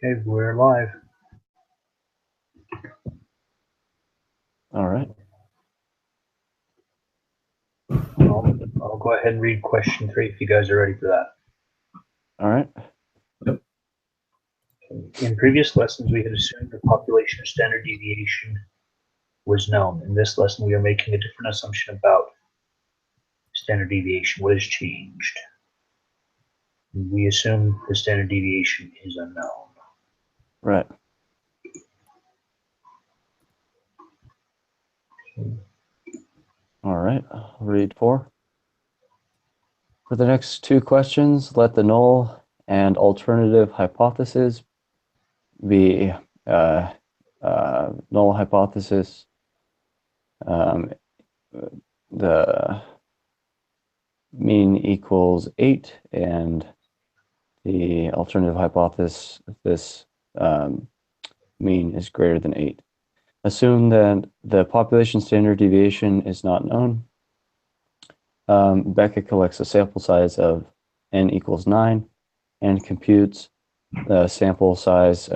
Okay, we're live. All right. I'll go ahead and read question 3 if you guys are ready for that. All right. In previous lessons, we had assumed the population standard deviation was known. In this lesson, we are making a different assumption about standard deviation. What has changed? We assume the standard deviation is unknown. Right. All right. I'll read 4. For the next 2 questions, let the null and alternative hypothesis be null hypothesis. The mean equals 8, and the alternative hypothesis, this mean is greater than 8. Assume that the population standard deviation is not known. Beckett collects a sample size of n equals 9 and computes the sample size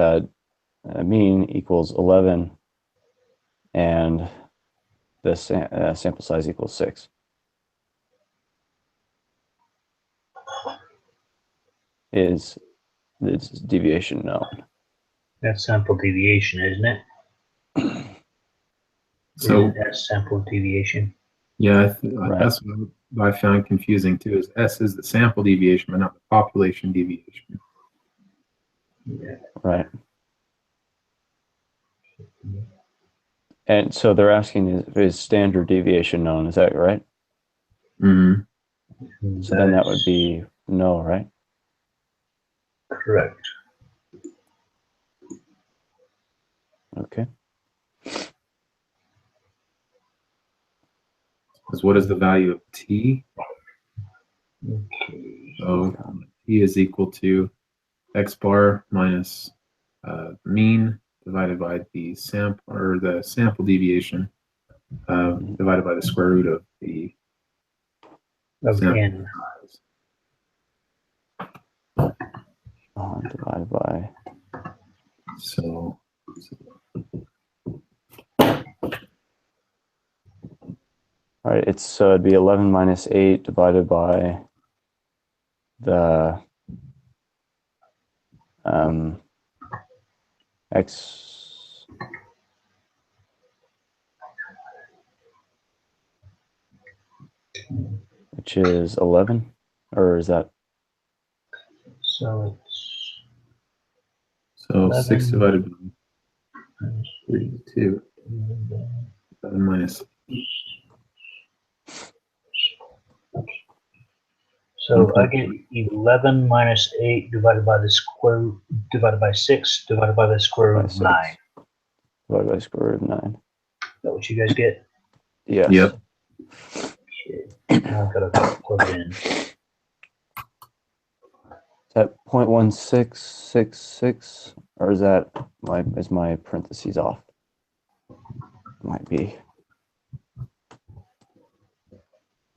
mean equals 11 and the sample size equals 6. Is this deviation known? That's sample deviation, isn't it? So Isn't that sample deviation? yeah, Right. that's what I found confusing too. Is S is the sample deviation, but not the population deviation. Yeah. Right. And so they're asking, is standard deviation known? Is that right? Mm-hmm. So then that would be no, right? Correct. Okay. Because what is the value of T? Okay. So T is equal to X bar minus mean divided by the sample, or the sample deviation divided by the square root of the Of sample n. size. Divided by. So All right, it'd be 11 minus 8 divided by the x, which is 11, or is that? So it's 11. 6 divided by minus 32. 7 minus. So I get 11 minus 8 divided by the square, divided by 6 divided by the square root of 9. Divided by the square root of 9. Is that what you guys get? Yes. Yep. Okay. Now I've got to plug it in. Is that 0.1666, or is that my parentheses off? Might be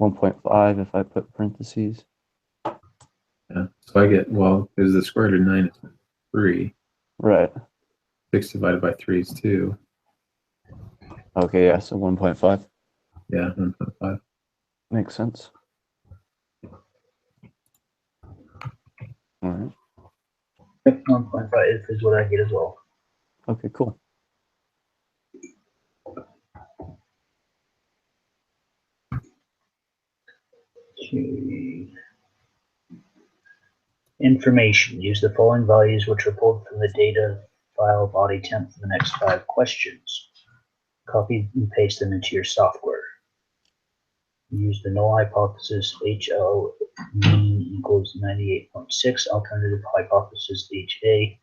1.5 if I put parentheses. Yeah. So I get, well, because the square root of 9 is 3. Right. 6 divided by 3 is 2. Okay, yeah, so 1.5. Yeah, 1.5. Makes sense. All right. 1.5 is what I get as well. Okay, cool. Okay. Information. Use the following values which are pulled from the data file body temp for the next 5 questions. Copy and paste them into your software. Use the null hypothesis HO mean equals 98.6, alternative hypothesis HA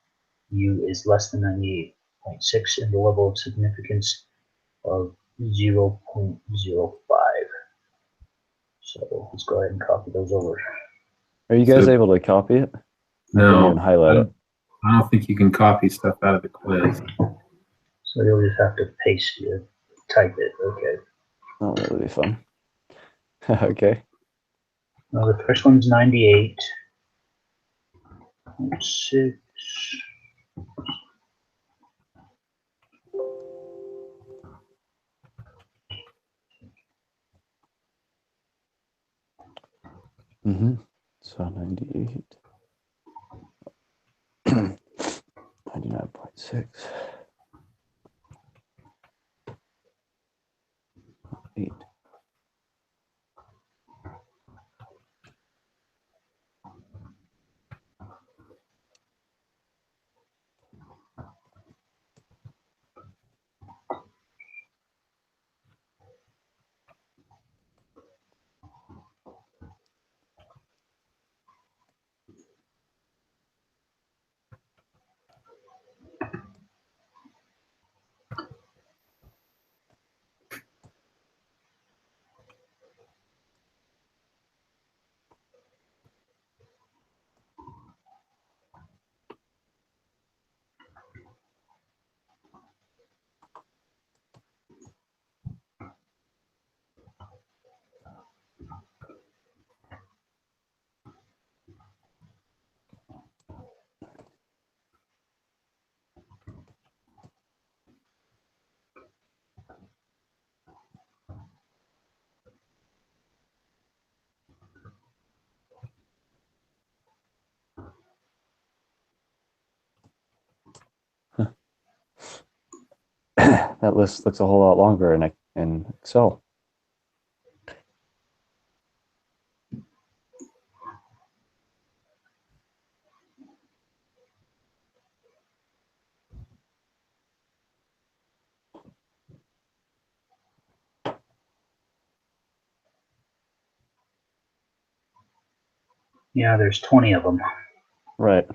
U is less than 98.6, and the level of significance of 0.05. So let's go ahead and copy those over. Are you guys able to copy it? I didn't even No, highlight it. I don't think you can copy stuff out of the quiz. So you'll just have to paste it, type it. Okay. Oh, that would be fun. Okay. Now the first one's 98.6. 6, 8. That list looks a whole lot longer in Excel. Yeah, there's 20 of them. Right.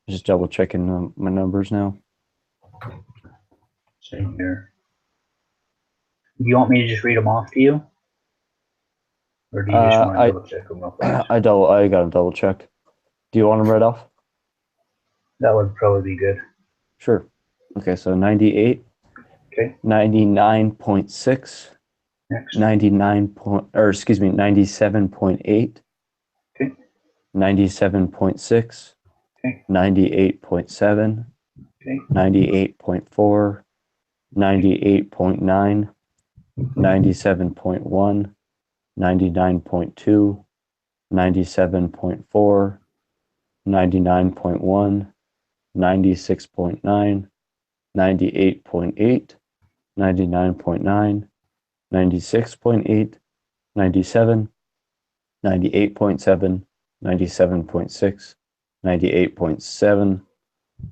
Just double checking my numbers now. Same here. Do you want me to just read them off to you? Or do you just want to double check them real fast? I got them double checked. Do you want them read off? That would probably be good. Sure. Okay, so 98. Okay. 99.6. Next. 97.8. Okay. 97.6. Okay. 98.7. Okay. 98.4. 98.9. 97.1. 99.2. 97.4. 99.1. 96.9. 98.8. 99.9. 96.8. 97. 98.7. 97.6. 98.7.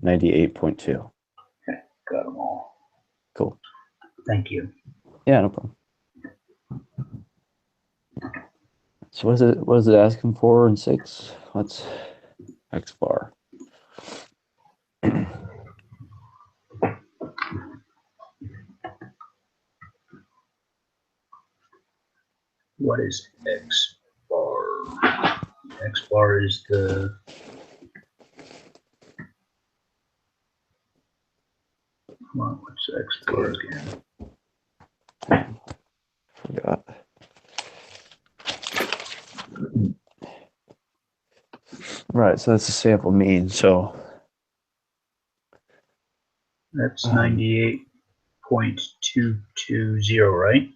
98.2. Got them all. Cool. Thank you. Yeah, no problem. So what is it asking for in 6? Let's X bar. What is X bar? X bar is the what's X bar again? Forgot. Right, so that's the sample mean. So that's 98.220, right?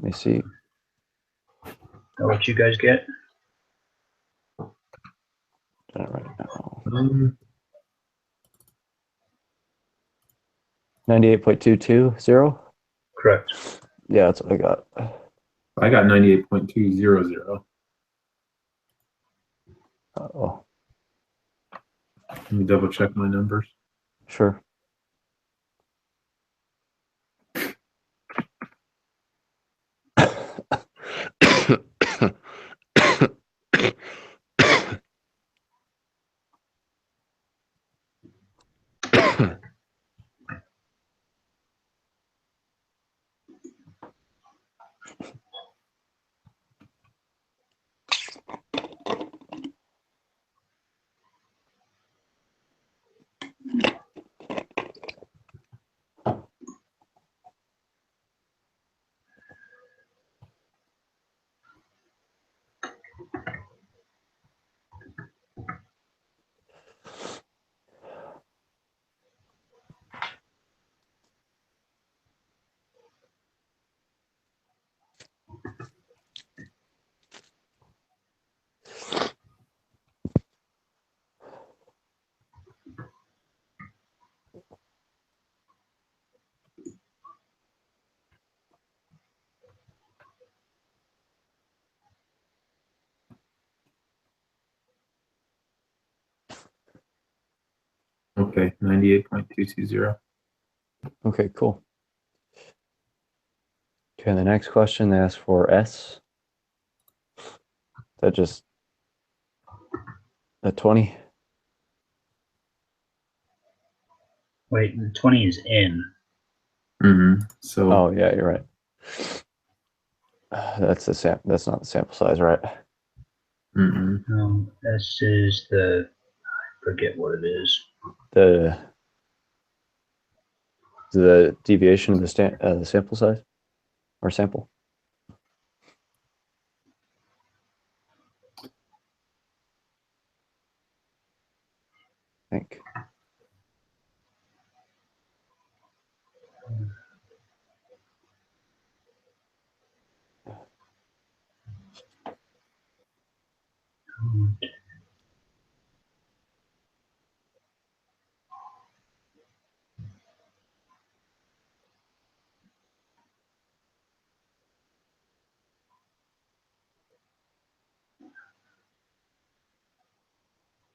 let me see. That what you guys get? Done it right now. 98.220. Correct. Yeah, that's what I got. I got 98.200. Oh, Let me double check my numbers. sure. Okay, 98.220. Okay, cool. Okay, the next question they ask for S. That just a 20. Wait, the 20 is in. So Oh yeah, you're right. That's the That's not the sample size, right? S is the, I forget what it is. The deviation of the sample size or sample. I think.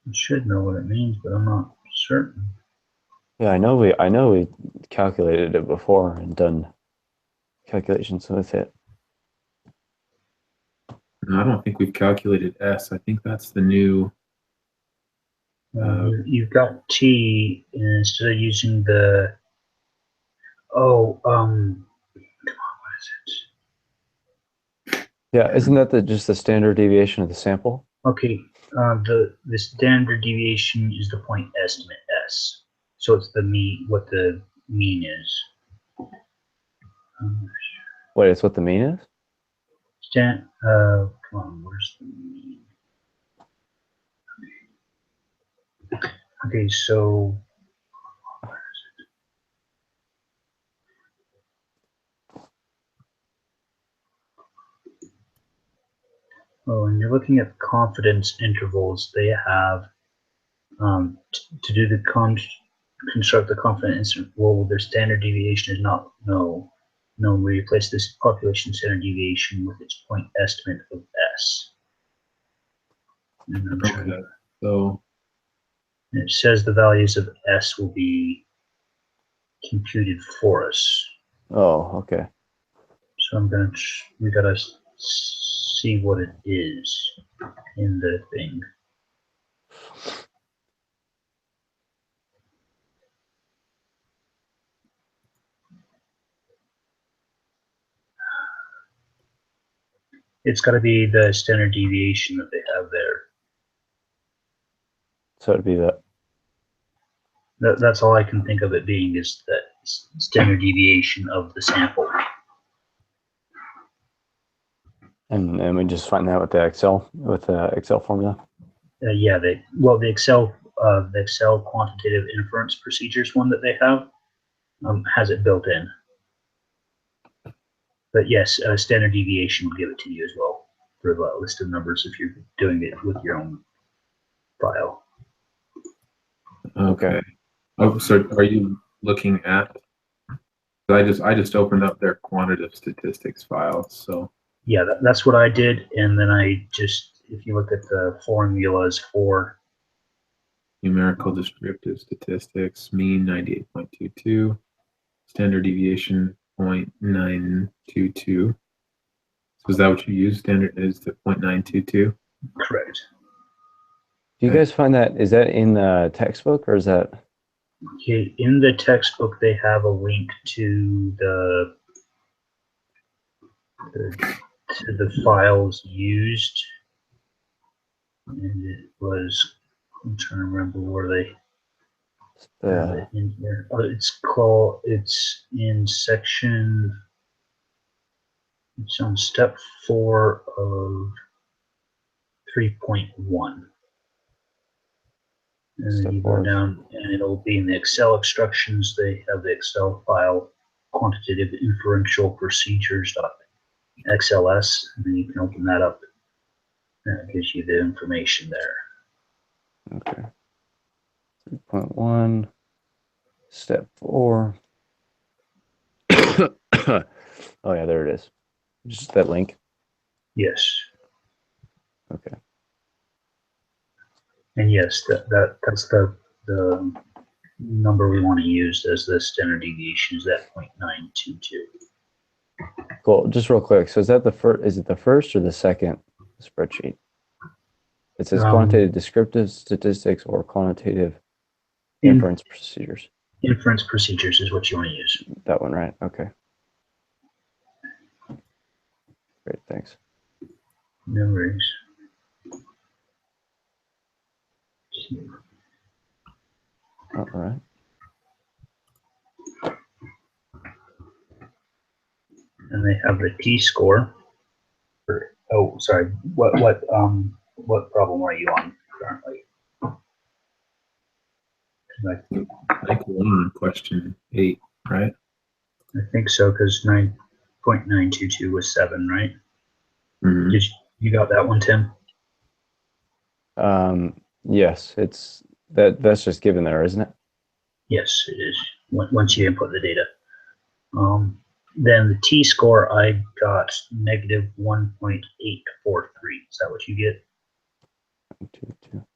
I should know what it means, but I'm not certain. Yeah, I know we calculated it before and done calculations with it. No, I don't think we've calculated S. I think that's the new. You've got T, and instead of using the, come on, what is it? Yeah, isn't that just the standard deviation of the sample? Okay, the standard deviation is the point estimate S, so it's the mean, what the mean is. Wait, it's what the mean is? Come on, where's the mean? Okay, so when you're looking at confidence intervals, they have to do the construct the confidence interval. Their standard deviation is not known. We replace this population standard deviation with its point estimate of S. And I'm trying to, So it says the values of S will be computed for us. Oh, okay. So we gotta see what it is in the thing. It's got to be the standard deviation that they have there. So it'd be That's all I can think of it being, is that standard deviation of the sample. and we just find that with the Excel formula. Yeah, the Excel quantitative inference procedures one that they have has it built in. But yes, standard deviation will give it to you as well for the list of numbers if you're doing it with your own file. okay. Oh, so are you looking at? I just opened up their quantitative statistics file. So yeah, that's what I did, and then if you look at the formulas for numerical descriptive statistics, mean 98.22, standard deviation 0.922. So is that what you use? Standard is the 0.922. correct. Do you guys find that, is that in the textbook or is that? Okay, in the textbook, they have a link to the files used, and it was, I'm trying to remember where they have it in here. It's in section, it's on step 4 of 3.1. And then you go down and it'll be in the Excel instructions. They have the Excel file quantitative inferential procedures.xls, and then you can open that up and it gives you the information there. Okay. 3.1, step 4. Oh yeah, there it is. Just that link. Yes. Okay. And yes, that's the number we want to use as the standard deviation is that 0.922. Cool. Just real quick. So is that the first? Is it the first or the second spreadsheet? It says quantitative descriptive statistics or quantitative inference procedures. Inference procedures is what you want to use. That one, right? Okay. Great. Thanks. No worries. All right. And they have the t-score. Oh, sorry. What problem are you on currently? I think we're on question 8, right? I think so, because 9.922 was 7, right? Mhm. You got that one, Tim? Yes, it's that's just given there, isn't it? Yes, it is. Once you input the data. Then the t-score, I got negative 1.843. Is that what you get? 2, 2.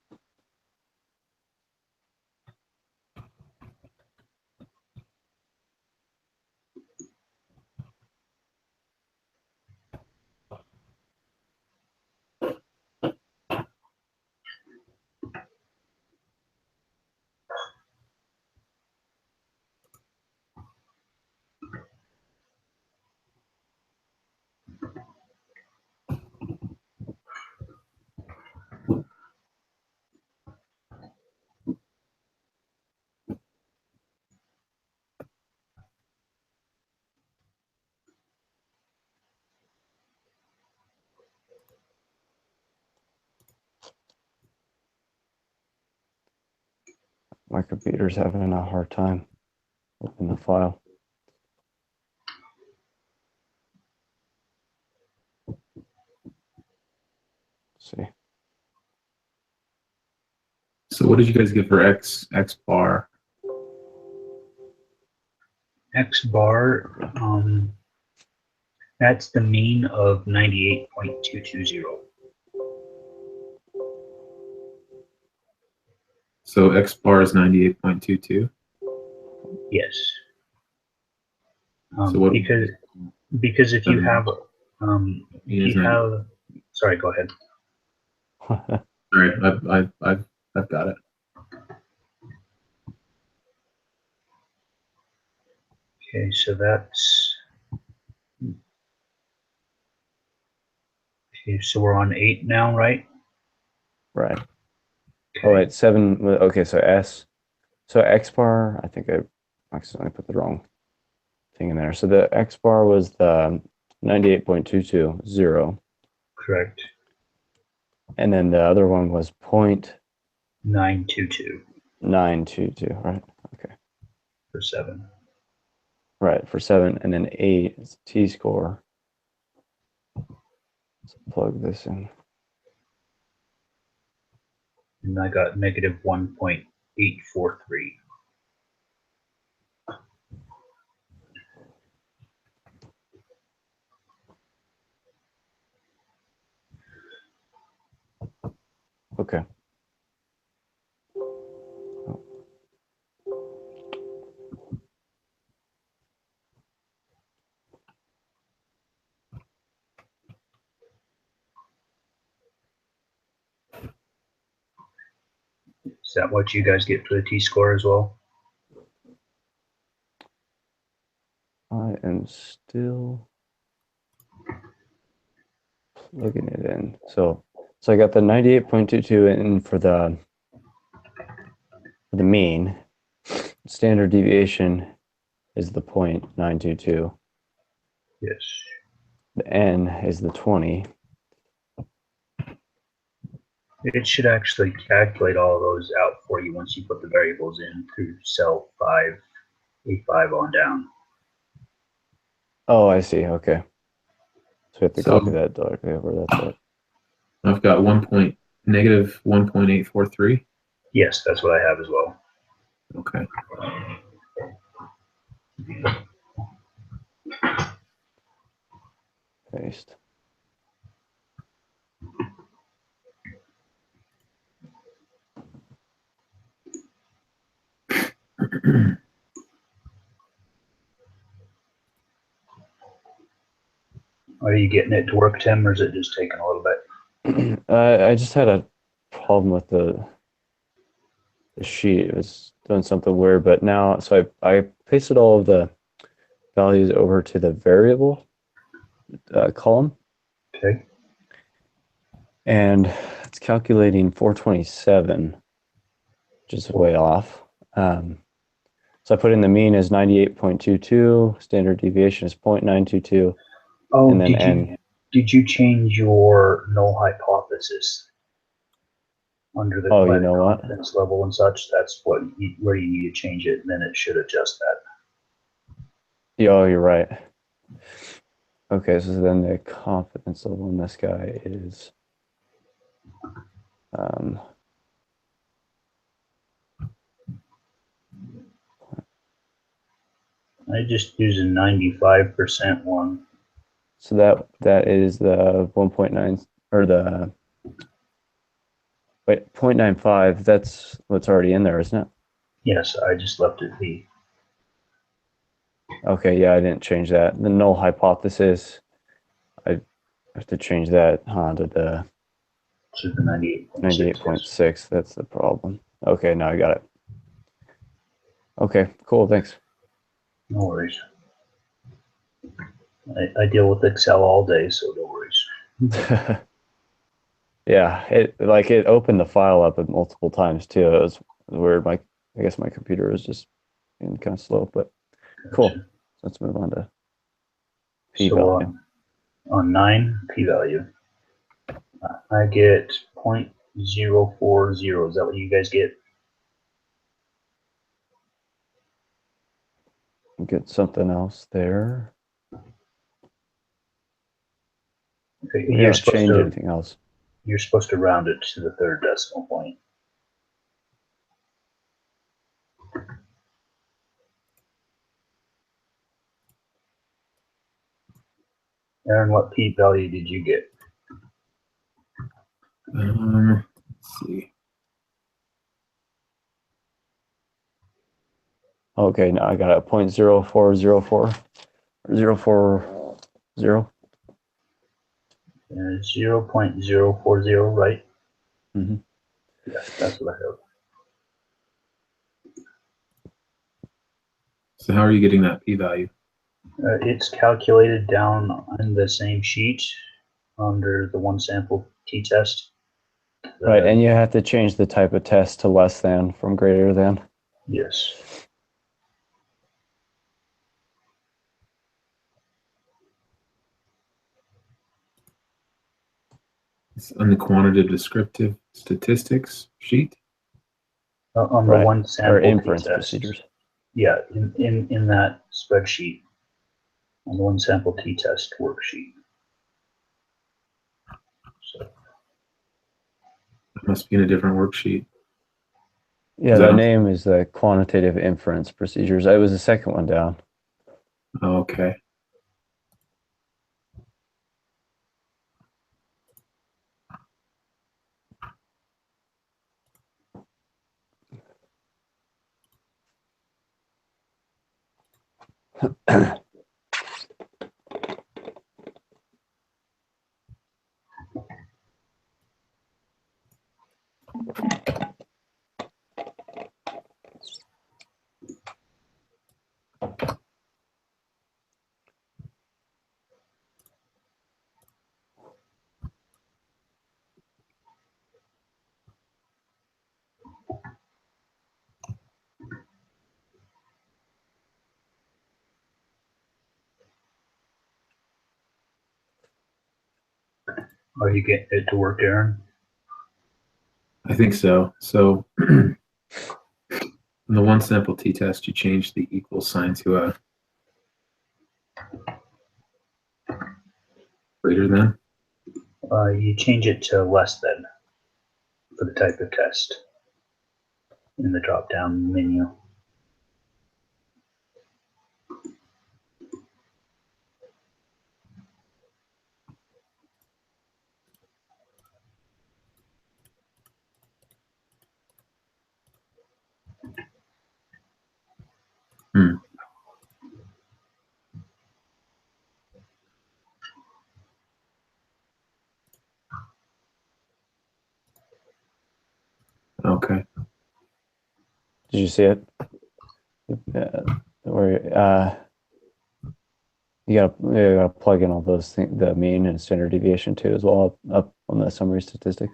My computer's having a hard time opening the file. Let's see. So what did you guys get for X bar? X bar, that's the mean of 98.220. So X bar is 98.22. Yes. So what? Because if you have sorry, go ahead. Sorry, I've got it. Okay, so that's okay. So we're on 8 now, right? Right. Okay. Oh, wait, 7. Okay, so S. So X bar, I think I accidentally put the wrong thing in there. So the X bar was the 98.220. Correct. And then the other one was 922 0.922, right? Okay. for 7. Right, for 7. And then 8 is t-score. Let's plug this in. And I got negative 1.843. Okay. Is that what you guys get for the t-score as well? I am still plugging it in. So I got the 98.22 in for the mean. Standard deviation is the 0.922. Yes. The n is the 20. It should actually calculate all of those out for you once you put the variables in through cell 5, A5 on down. Oh, I see. Okay. So we have to So- copy that directly over. That's it. I've got negative 1.843. Yes, that's what I have as well. Okay. Paste. Are you getting it to work, Tim, or is it just taking a little bit? I just had a problem with the sheet. It was doing something weird, but now, so I pasted all of the values over to the variable column, Okay. and it's calculating 427, which is way off. So I put in the mean as 98.22, standard deviation is 0.922, Oh, and then n. did you change your null hypothesis under the Oh, you divided know what? confidence level and such? That's where you need to change it, and then it should adjust that. Yeah, oh, you're right. Okay, so then the confidence level in this guy is I just use a 95% one. so that is the 1.9 or the wait 0.95. That's what's already in there, isn't it? Yes, I just left it be. Okay, yeah, I didn't change that. The null hypothesis, I have to change that to the To the 98.6. 98.6. That's the problem. Okay, now I got it. Okay, cool, thanks. No worries. I deal with Excel all day, so no worries. Yeah, it opened the file up at multiple times too. It was weird. I guess my computer was just being kind of slow, but cool. Gotcha. Let's move on to So p-value. on 9 p-value, I get 0.040. Is that what you guys get? Get something else there. Okay, We gotta change anything else. You're supposed to round it to the third decimal point. Aaron, what p-value did you get? Let's see. Okay, now I got a 0.0404 or 040. 0.040, right? Mm-hmm. Yeah, that's what I have. So how are you getting that p-value? It's calculated down on the same sheet under the one sample t-test. Right, and you have to change the type of test to less than from greater than. Yes. It's on the quantitative descriptive statistics sheet. On the Right, one or sample inference t-test. procedures. Yeah, in that spreadsheet, on the one sample t-test worksheet. So It must be in a different worksheet. Yeah, the name is the quantitative inference procedures. It was the second one down. Oh, okay. are you getting it to work, Aaron? I think so. So in the one sample t-test, you change the equal sign to a greater than. You change it to less than for the type of test in the drop-down menu. Okay. Did you see it? Where you gotta plug in all those things, the mean and standard deviation too, as well, up on the summary statistics.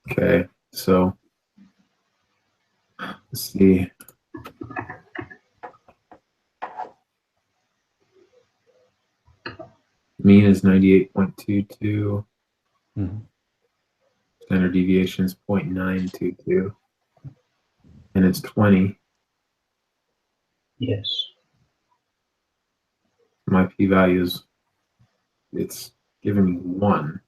Okay. So let's see. Mean is 98.22. Mhm. Standard deviation is 0.922. And it's 20. Yes. My p-value it's giving me 1.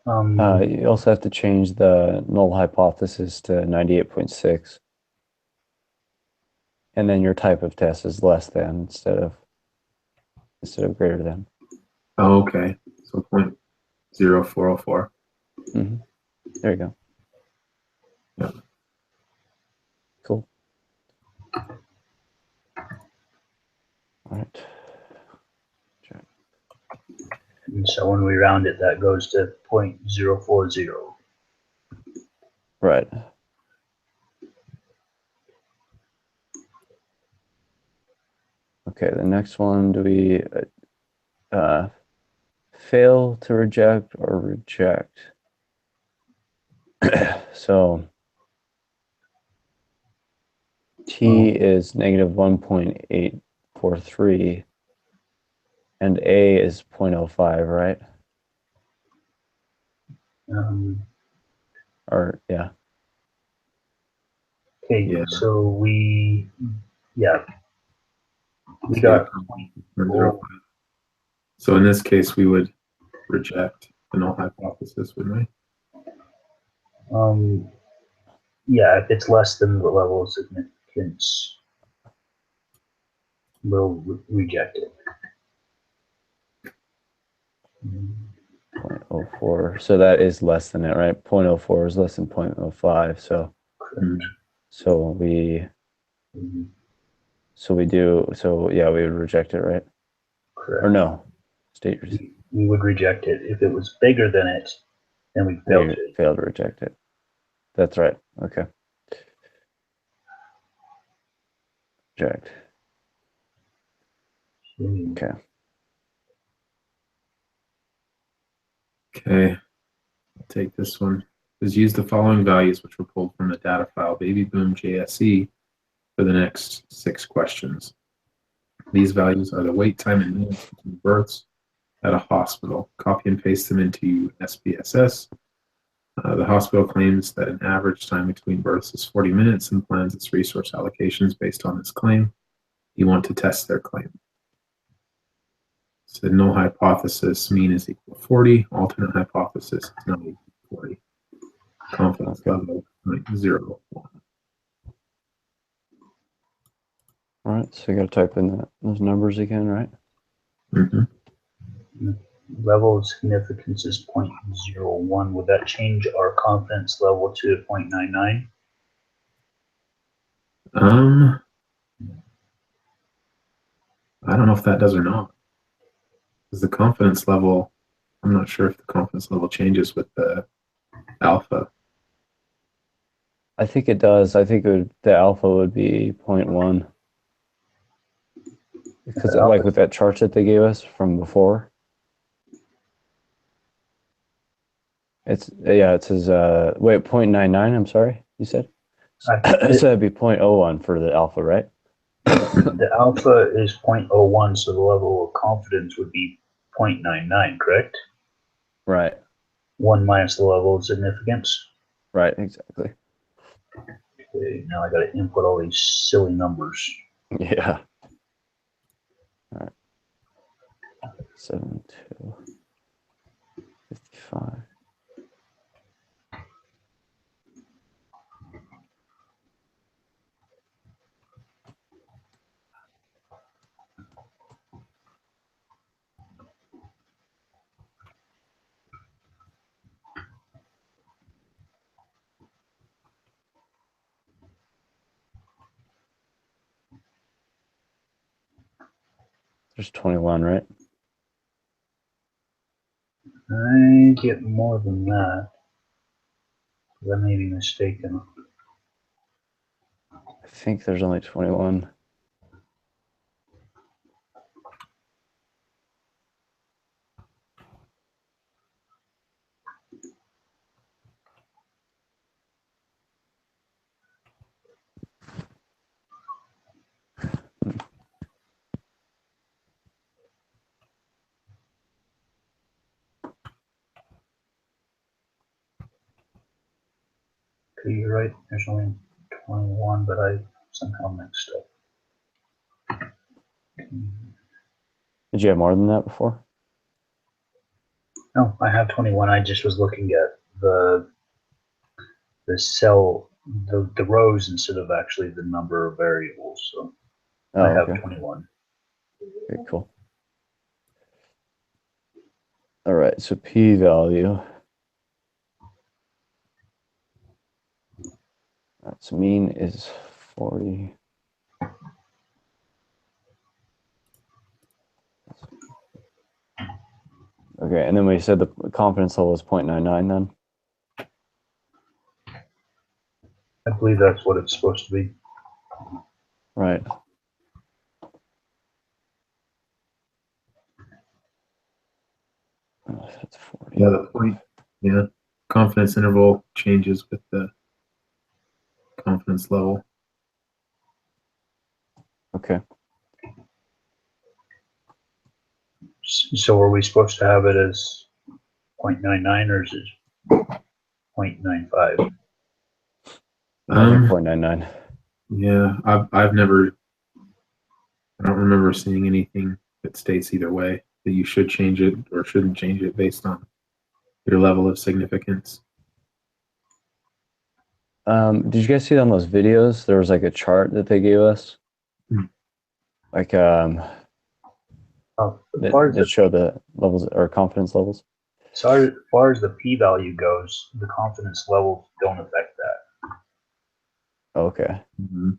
You also have to change the null hypothesis to 98.6. And then your type of test is less than instead of greater than. Oh, okay. So 0.0404. Mm-hmm. There you go. Yeah. Cool. All right. Check. And so when we round it, that goes to 0.040. Right. Okay, the next one, do we fail to reject or reject? So T is negative 1.843 and A is 0.05, right? Or yeah. Okay, Yeah. so we got So in this case, we would reject the null hypothesis, wouldn't we? yeah, if it's less than the level of significance, we'll reject it. 0.04. So that is less than it, right? 0.04 is less than 0.05. So Correct. we Mhm. yeah, we would reject it, right? Correct. Or no? State your We would reject it. If it was bigger than it, then we'd fail to. fail to reject it. That's right. Okay. Reject. Okay. Okay. I'll take this one. Is use the following values which were pulled from the data file BabyBoom JSE for the next 6 questions. These values are the wait time in minutes between births at a hospital. Copy and paste them into SPSS. The hospital claims that an average time between births is 40 minutes and plans its resource allocations based on this claim. You want to test their claim. So null hypothesis mean is equal to 40. Alternate hypothesis is not equal to 40. Confidence level 0.01. All right, so you got to type in those numbers again, right? Mm-hmm. Level of significance is 0.01. Would that change our confidence level to 0.99? I don't know if that does or not. Because the confidence level, I'm not sure if the confidence level changes with the alpha. I think it does. I think the alpha would be 0.1. Because like with that chart that they gave us from before, it says wait, 0.99, I'm sorry, you said? So that'd be 0.01 for the alpha, right? The alpha is 0.01, so the level of confidence would be 0.99, correct? Right. 1 minus the level of significance. Right, exactly. Okay, now I got to input all these silly numbers. Yeah. All right. 72, 55. There's 21, right? I get more than that. I may be mistaken. I think there's only 21. Okay, you're right. There's only 21, but I somehow mixed up. Did you have more than that before? No, I have 21. I just was looking at the cell, the rows instead of actually the number of variables. So Oh, I have okay. 21. Okay, cool. All right, so p-value. So mean is 40. Okay, and then we said the confidence level is 0.99 then? I believe that's what it's supposed to be. Right. Oh, that's 40. Yeah, the point. Yeah, confidence interval changes with the confidence level. Okay. So are we supposed to have it as 0.99 or is it 0.95? Imagine 0.99. Yeah, I've never. I don't remember seeing anything that states either way that you should change it or shouldn't change it based on your level of significance. Did you guys see on those videos? There was like a chart that they gave us, like As far as that show the levels or confidence levels. as far as the p-value goes, the confidence levels don't affect that. Okay. Mm-hmm.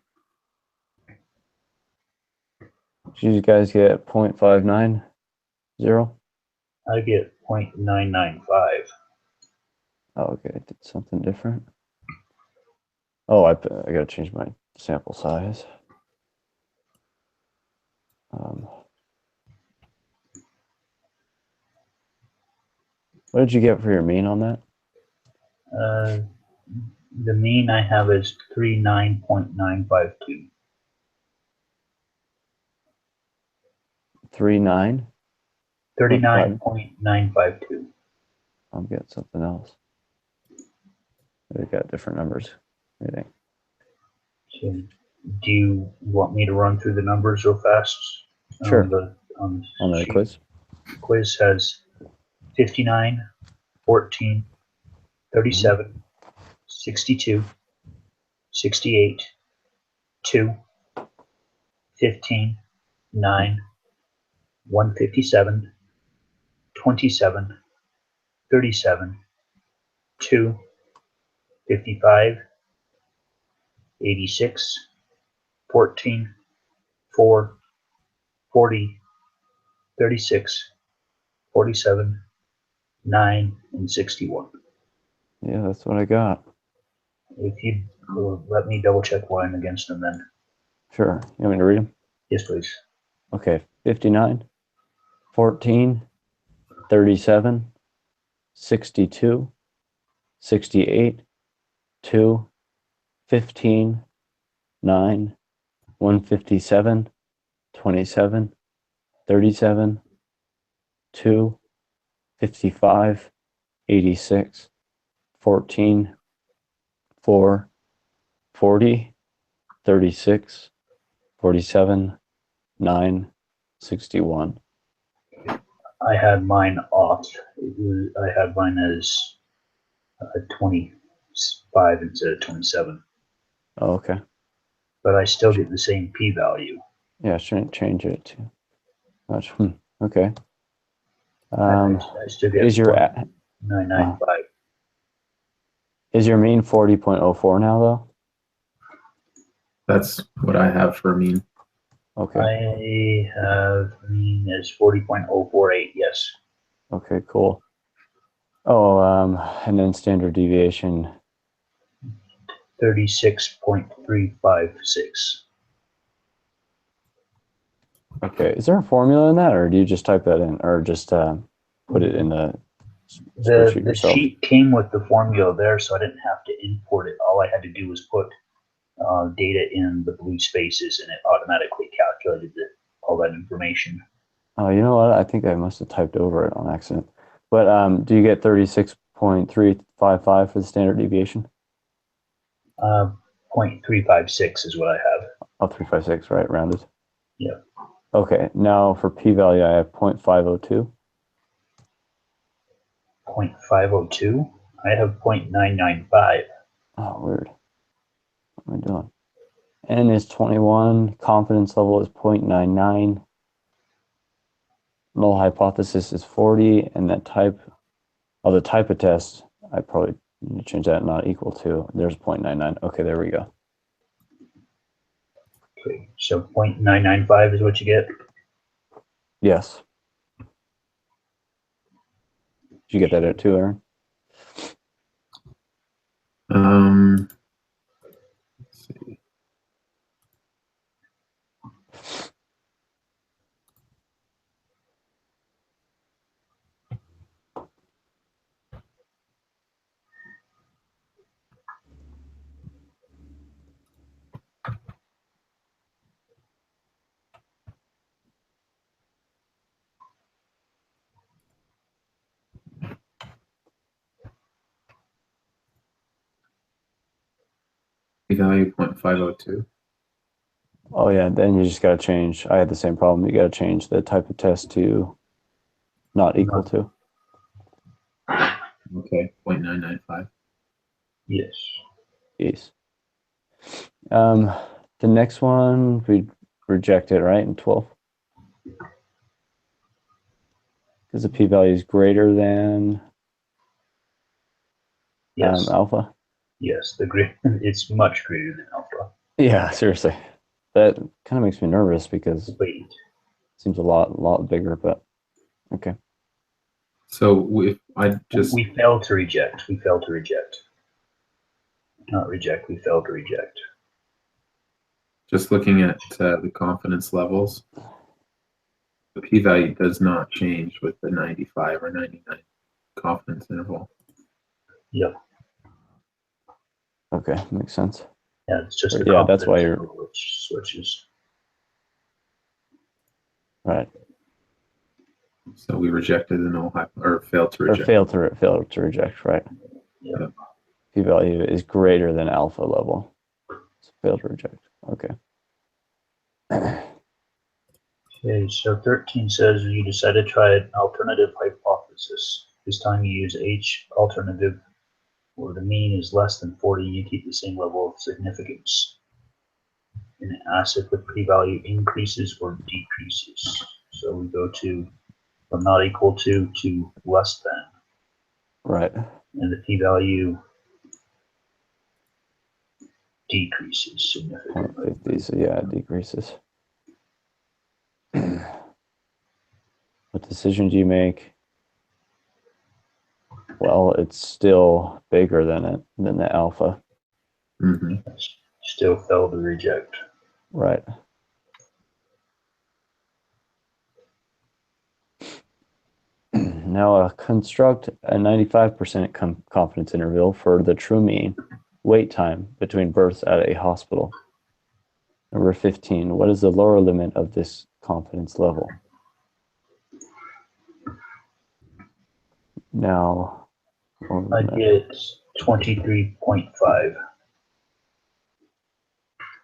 Did you guys get 0.590? I get 0.995. Oh, okay. I did something different. Oh, I gotta change my sample size. What did you get for your mean on that? The mean I have is 39.952. 39? 39.952. I'll get something else. We got different numbers. What do you think? So do you want me to run through the numbers real fast? Sure. On On the sheet? quiz? Quiz has 59, 14, 37, 62, 68, 2, 15, 9, 157, 27, 37, 2, 55, 86, 14, 4, 40, 36, 47, 9, and 61. Yeah, that's what I got. If you let me double check why I'm against them then. Sure. You want me to read them? Yes, please. Okay. 59, 14, 37, 62, 68, 2, 15, 9, 157, 27, 37, 2, 55, 86, 14, 4, 40, 36, 47, 9, 61. I had mine off. I had mine as 25 instead of 27, Oh, okay. but I still get the same p-value. Yeah, shouldn't change it too much. Okay. I still get Is your 995. is your mean 40.04 now though? That's what I have for mean. Okay. I have mean as 40.048. Yes. Okay, cool. Oh, and then standard deviation. 36.356. Okay, is there a formula in that, or do you just type that in, or just put it in the spreadsheet The yourself? sheet came with the formula there, so I didn't have to import it. All I had to do was put data in the blue spaces, and it automatically calculated all that information. Oh, you know what? I think I must have typed over it on accident. But do you get 36.355 for the standard deviation? 0.356 is what I have. Oh, 356, right? Rounded. Yeah. Okay, now for p-value, I have 0.502. 0.502. I have 0.995. Oh, weird. What am I doing? N is 21. Confidence level is 0.99. Null hypothesis is 40. And that type of test, I probably need to change that not equal to. There's 0.99. Okay, there we go. Okay, so 0.995 is what you get. Yes. Did you get that at too, Aaron? Let's see. P-value 0.502. Oh yeah, then you just got to change. I had the same problem. You got to change the type of test to not equal to. Okay, 0.995. Yes. Yes. The next one we rejected, right, in 12. Because the p-value is greater than Yes. alpha. Yes. It's much greater than alpha. Yeah, seriously. That kind of makes me nervous because it Wait. seems a lot bigger, but okay. So if I just We failed to reject. We failed to reject. Not reject. We failed to reject. looking at the confidence levels, the p-value does not change with the 95 or 99 confidence interval. Yep. Okay, makes sense. Yeah, it's just the Yeah, that's why confidence you're interval which switches. right. So we rejected the null or failed to Or reject. fail to reject, right? Yeah. P-value is greater than alpha level. So fail to reject. Okay. Okay, so 13 says you decided to try an alternative hypothesis. This time you use H alternative where the mean is less than 40, you keep the same level of significance. And it asks if the p-value increases or decreases. So we go to from not equal to less than. Right. And the p-value decreases significantly. 0.50, so yeah, it decreases. What decision do you make? Well, it's still bigger than the alpha. Mm-hmm. Still failed to reject. Right. Now construct a 95% confidence interval for the true mean wait time between births at a hospital. Number 15, what is the lower limit of this confidence level? Now, I get 23.5.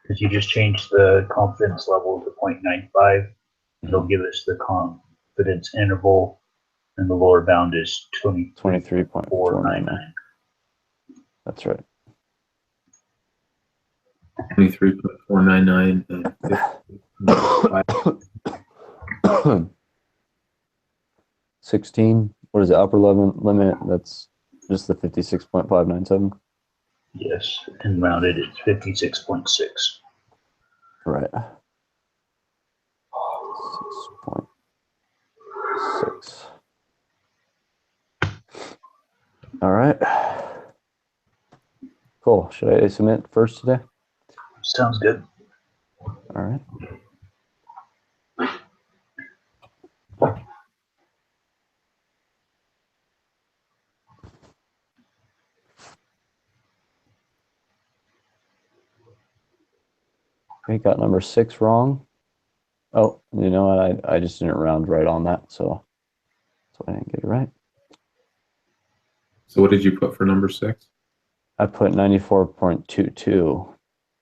Because you just change the confidence level to 0.95, it'll give us the confidence interval And the lower bound is 23.499. 23.499. That's right. 23.499 and 16. What is the upper limit? That's just the 56.597. Yes, and rounded it's 56.6. Right. 6.6. All right. Cool. Should I submit first today? Sounds good. All right. Okay, got number 6 wrong. Oh, you know what? I just didn't round right on that, so that's why I didn't get it right. so what did you put for number 6? I put 94.22.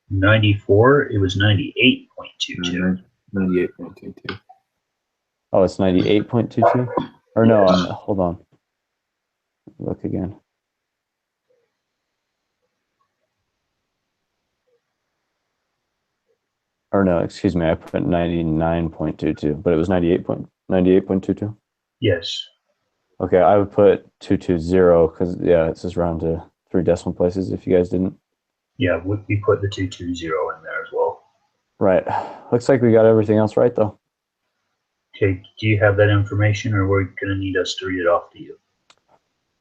94, it was 98.22. 98.22. Oh, it's 98.22? Or no, hold on. Look again. Or no, excuse me, I put 99.22, but it was 98.22. Yes. Okay, I would put 220 because yeah, it's just round to 3 decimal places if you guys didn't. Yeah, we put the 220 in there as well. Right. Looks like we got everything else right though. Okay, do you have that information, or we're going to need us to read it off to you?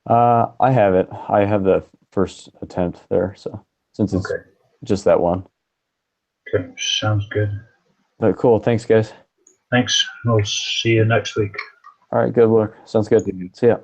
I have it. I have the first attempt there, so since it's Okay. just that one. Okay, sounds good. But cool, thanks guys. Thanks. We'll see you next week. All right, good work. Sounds good. See ya.